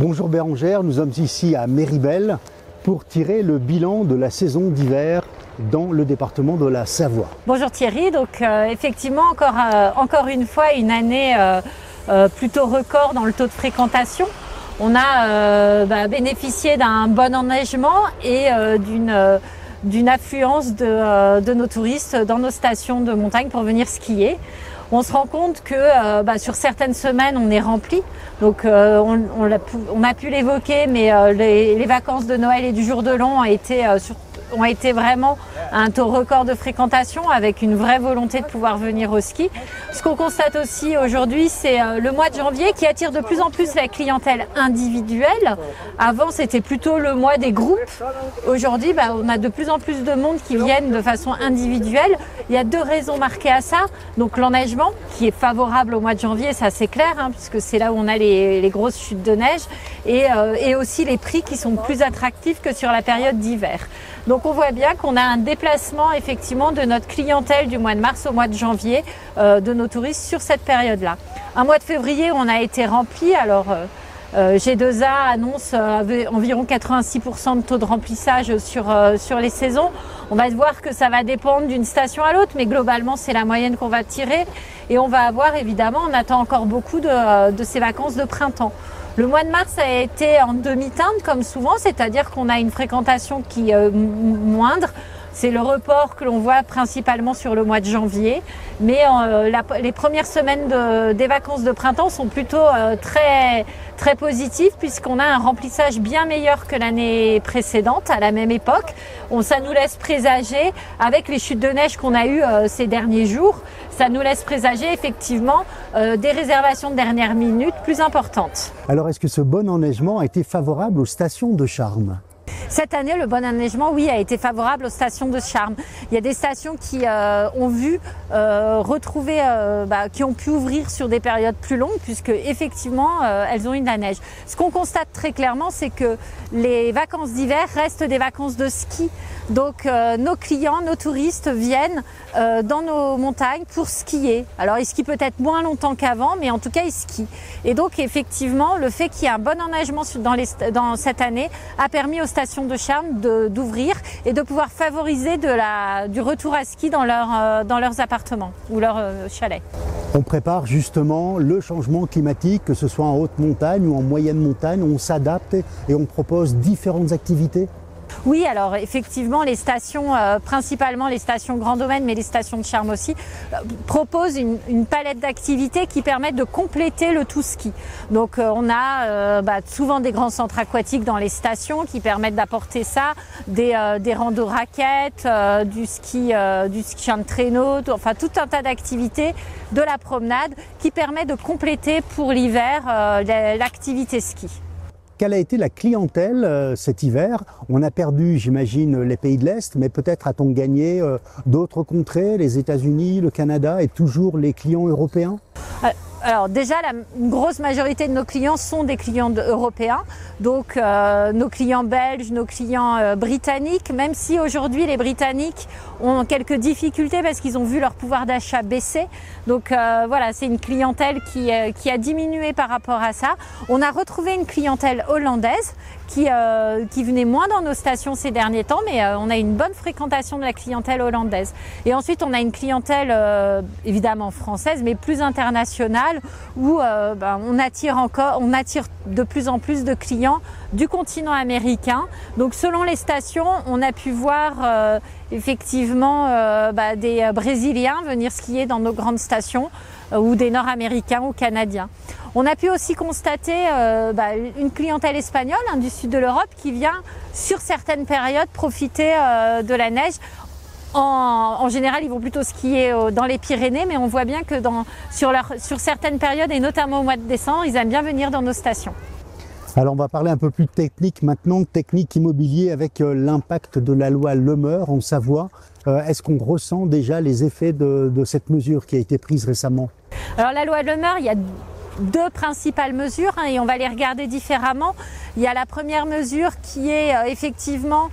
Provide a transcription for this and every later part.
Bonjour Bérangère, nous sommes ici à Méribel pour tirer le bilan de la saison d'hiver dans le département de la Savoie. Bonjour Thierry, donc effectivement encore une fois une année plutôt record dans le taux de fréquentation. On a bénéficié d'un bon enneigement et d'une affluence de nos touristes dans nos stations de montagne pour venir skier. On se rend compte que sur certaines semaines on est rempli, donc on a pu l'évoquer, mais les vacances de Noël et du jour de l'an ont été vraiment un taux record de fréquentation avec une vraie volonté de pouvoir venir au ski. Ce qu'on constate aussi aujourd'hui, c'est le mois de janvier qui attire de plus en plus la clientèle individuelle. Avant, c'était plutôt le mois des groupes. Aujourd'hui, on a de plus en plus de monde qui viennent de façon individuelle. Il y a deux raisons marquées à ça. Donc l'enneigement qui est favorable au mois de janvier, ça c'est clair, puisque c'est là où on a les grosses chutes de neige, et aussi les prix qui sont plus attractifs que sur la période d'hiver. Donc on voit bien qu'on a un déplacement effectivement de notre clientèle du mois de mars au mois de janvier, de nos touristes sur cette période-là. Un mois de février où on a été rempli, alors G2A annonce environ 86% de taux de remplissage sur les saisons. On va voir que ça va dépendre d'une station à l'autre, mais globalement c'est la moyenne qu'on va tirer, et on va avoir évidemment, on attend encore beaucoup de ces vacances de printemps. Le mois de mars a été en demi-teinte comme souvent, c'est-à-dire qu'on a une fréquentation qui est moindre. C'est le report que l'on voit principalement sur le mois de janvier. Mais les premières semaines des vacances de printemps sont plutôt très positives, puisqu'on a un remplissage bien meilleur que l'année précédente à la même époque. Ça nous laisse présager, avec les chutes de neige qu'on a eues ces derniers jours, ça nous laisse présager effectivement des réservations de dernière minute plus importantes. Alors est-ce que ce bon enneigement a été favorable aux stations de charme ? Cette année, le bon enneigement, oui, a été favorable aux stations de charme. Il y a des stations qui ont vu qui ont pu ouvrir sur des périodes plus longues, puisque effectivement, elles ont eu de la neige. Ce qu'on constate très clairement, c'est que les vacances d'hiver restent des vacances de ski. Donc nos clients, nos touristes viennent dans nos montagnes pour skier. Alors ils skient peut-être moins longtemps qu'avant, mais en tout cas ils skient. Et donc effectivement, le fait qu'il y ait un bon enneigement dans cette année a permis aux stations de charme d'ouvrir et de pouvoir favoriser du retour à ski dans leurs appartements ou leurs chalets. On prépare justement le changement climatique, que ce soit en haute montagne ou en moyenne montagne, on s'adapte et on propose différentes activités. Oui, alors effectivement, les stations, principalement les stations Grand Domaine, mais les stations de charme aussi, proposent une palette d'activités qui permettent de compléter le tout ski. Donc on a souvent des grands centres aquatiques dans les stations qui permettent d'apporter ça, des randos raquettes, du ski en traîneau, enfin tout un tas d'activités, de la promenade qui permet de compléter pour l'hiver l'activité ski. Quelle a été la clientèle cet hiver? On a perdu, j'imagine, les pays de l'Est, mais peut-être a-t-on gagné d'autres contrées, les États-Unis, le Canada et toujours les clients européens? Alors déjà, une grosse majorité de nos clients sont des clients européens, donc nos clients belges, nos clients britanniques, même si aujourd'hui les Britanniques ont quelques difficultés parce qu'ils ont vu leur pouvoir d'achat baisser. Donc voilà, c'est une clientèle qui a diminué par rapport à ça. On a retrouvé une clientèle hollandaise qui venait moins dans nos stations ces derniers temps, mais on a une bonne fréquentation de la clientèle hollandaise. Et ensuite, on a une clientèle évidemment française, mais plus internationale, où on attire de plus en plus de clients du continent américain. Donc selon les stations, on a pu voir effectivement des Brésiliens venir skier dans nos grandes stations ou des Nord-Américains ou Canadiens. On a pu aussi constater une clientèle espagnole du sud de l'Europe qui vient sur certaines périodes profiter de la neige. En général, ils vont plutôt skier dans les Pyrénées, mais on voit bien que sur certaines périodes, et notamment au mois de décembre, ils aiment bien venir dans nos stations. Alors on va parler un peu plus technique maintenant, technique immobilier avec l'impact de la loi Le Meur en Savoie. Est-ce qu'on ressent déjà les effets de cette mesure qui a été prise récemment? Alors la loi Le Meur, il y a deux principales mesures et on va les regarder différemment. Il y a la première mesure qui est effectivement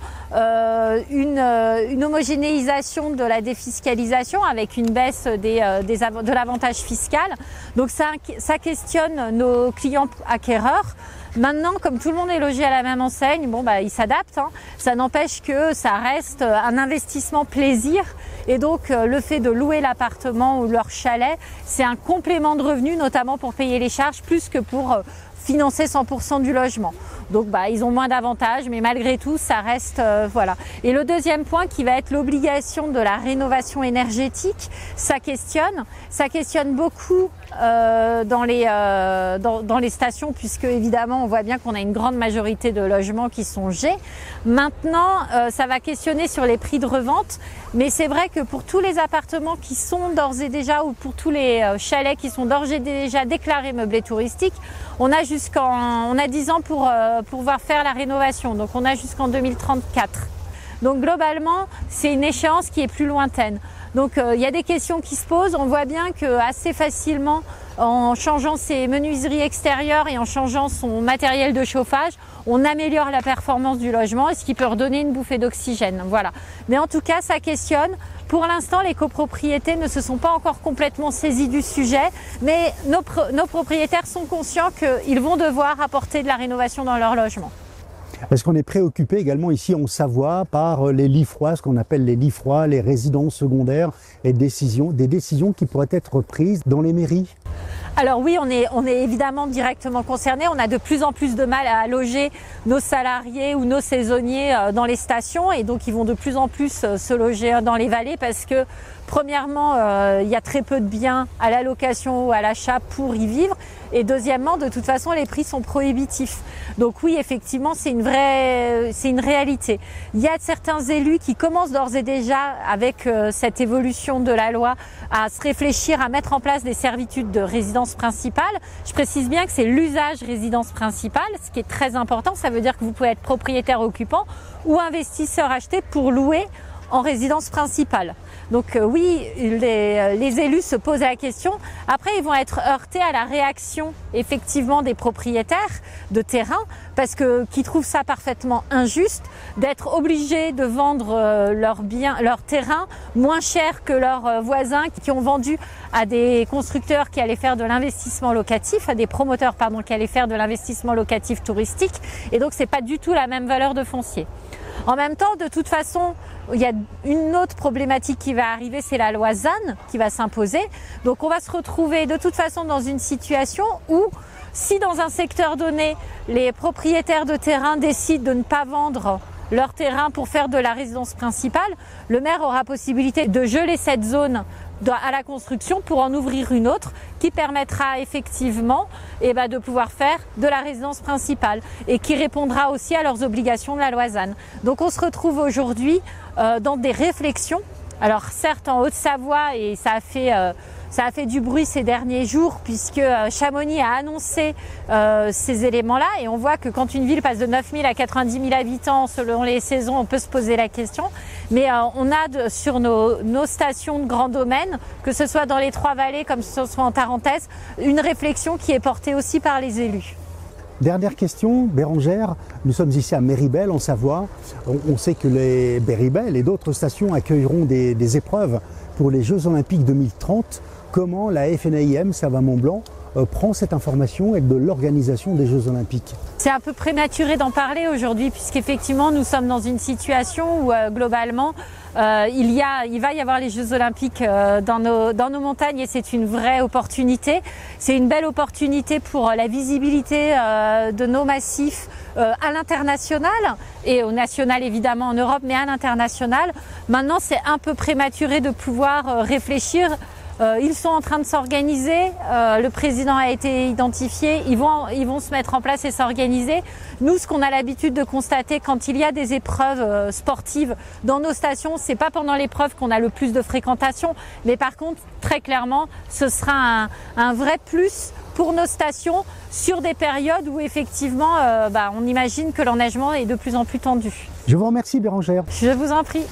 une homogénéisation de la défiscalisation avec une baisse de l'avantage fiscal. Donc ça questionne nos clients acquéreurs. Maintenant, comme tout le monde est logé à la même enseigne, bon, ils s'adaptent, hein. Ça n'empêche que ça reste un investissement plaisir. Et donc, le fait de louer l'appartement ou leur chalet, c'est un complément de revenus, notamment pour payer les charges, plus que pour financer 100% du logement. Donc ils ont moins d'avantages, mais malgré tout, ça reste voilà. Et le deuxième point qui va être l'obligation de la rénovation énergétique, ça questionne beaucoup dans les stations, puisque évidemment on voit bien qu'on a une grande majorité de logements qui sont G. Maintenant, ça va questionner sur les prix de revente, mais c'est vrai que pour tous les appartements qui sont d'ores et déjà, ou pour tous les chalets qui sont d'ores et déjà déclarés meublés touristiques, on a 10 ans pour pouvoir faire la rénovation, donc on a jusqu'en 2034. Donc globalement, c'est une échéance qui est plus lointaine. Donc il y a des questions qui se posent. On voit bien que assez facilement, en changeant ses menuiseries extérieures et en changeant son matériel de chauffage, on améliore la performance du logement, et ce qui peut redonner une bouffée d'oxygène. Voilà. Mais en tout cas, ça questionne. Pour l'instant, les copropriétés ne se sont pas encore complètement saisies du sujet, mais nos propriétaires sont conscients qu'ils vont devoir apporter de la rénovation dans leur logement. Est-ce qu'on est préoccupé également ici en Savoie par les lits froids, ce qu'on appelle les lits froids, les résidences secondaires et des décisions qui pourraient être prises dans les mairies? Alors oui, on est évidemment directement concerné. On a de plus en plus de mal à loger nos salariés ou nos saisonniers dans les stations, et donc ils vont de plus en plus se loger dans les vallées parce que premièrement, il y a très peu de biens à la location ou à l'achat pour y vivre, et deuxièmement, de toute façon, les prix sont prohibitifs. Donc oui, effectivement, c'est une réalité. Il y a certains élus qui commencent d'ores et déjà, avec cette évolution de la loi, à se réfléchir à mettre en place des servitudes de résidence principale. Je précise bien que c'est l'usage résidence principale, ce qui est très important. Ça veut dire que vous pouvez être propriétaire occupant ou investisseur acheté pour louer en résidence principale. Donc oui, les élus se posent la question. Après, ils vont être heurtés à la réaction effectivement des propriétaires de terrain, parce que qui trouvent ça parfaitement injuste d'être obligés de vendre leur terrain moins cher que leurs voisins qui ont vendu à des constructeurs qui allaient faire de l'investissement locatif, à des promoteurs qui allaient faire de l'investissement locatif touristique. Et donc c'est pas du tout la même valeur de foncier. En même temps, de toute façon, il y a une autre problématique qui va arriver, c'est la loi ZAN qui va s'imposer. Donc on va se retrouver de toute façon dans une situation où, si dans un secteur donné, les propriétaires de terrain décident de ne pas vendre leur terrain pour faire de la résidence principale, le maire aura possibilité de geler cette zone à la construction pour en ouvrir une autre qui permettra effectivement de pouvoir faire de la résidence principale et qui répondra aussi à leurs obligations de la loi ZAN. Donc on se retrouve aujourd'hui dans des réflexions. Alors certes en Haute-Savoie, et ça a fait du bruit ces derniers jours, puisque Chamonix a annoncé ces éléments-là, et on voit que quand une ville passe de 9 000 à 90 000 habitants selon les saisons, on peut se poser la question. Mais on a sur nos stations de grand domaine, que ce soit dans les Trois-Vallées comme ce soit en Tarentaise, une réflexion qui est portée aussi par les élus. Dernière question, Bérangère, nous sommes ici à Méribel en Savoie. On sait que les Méribel et d'autres stations accueilleront des épreuves pour les Jeux Olympiques 2030. Comment la FNAIM Savoie-Mont-Blanc prend cette information et de l'organisation des Jeux Olympiques? C'est un peu prématuré d'en parler aujourd'hui, puisqu'effectivement nous sommes dans une situation où globalement il va y avoir les Jeux Olympiques dans nos montagnes, et c'est une vraie opportunité. C'est une belle opportunité pour la visibilité de nos massifs à l'international, et au national évidemment en Europe, mais à l'international. Maintenant, c'est un peu prématuré de pouvoir réfléchir. Ils sont en train de s'organiser, le président a été identifié, ils vont se mettre en place et s'organiser. Nous, ce qu'on a l'habitude de constater quand il y a des épreuves sportives dans nos stations, c'est pas pendant l'épreuve qu'on a le plus de fréquentation, mais par contre, très clairement, ce sera un vrai plus pour nos stations sur des périodes où effectivement, on imagine que l'enneigement est de plus en plus tendu. Je vous remercie, Bérangère. Je vous en prie.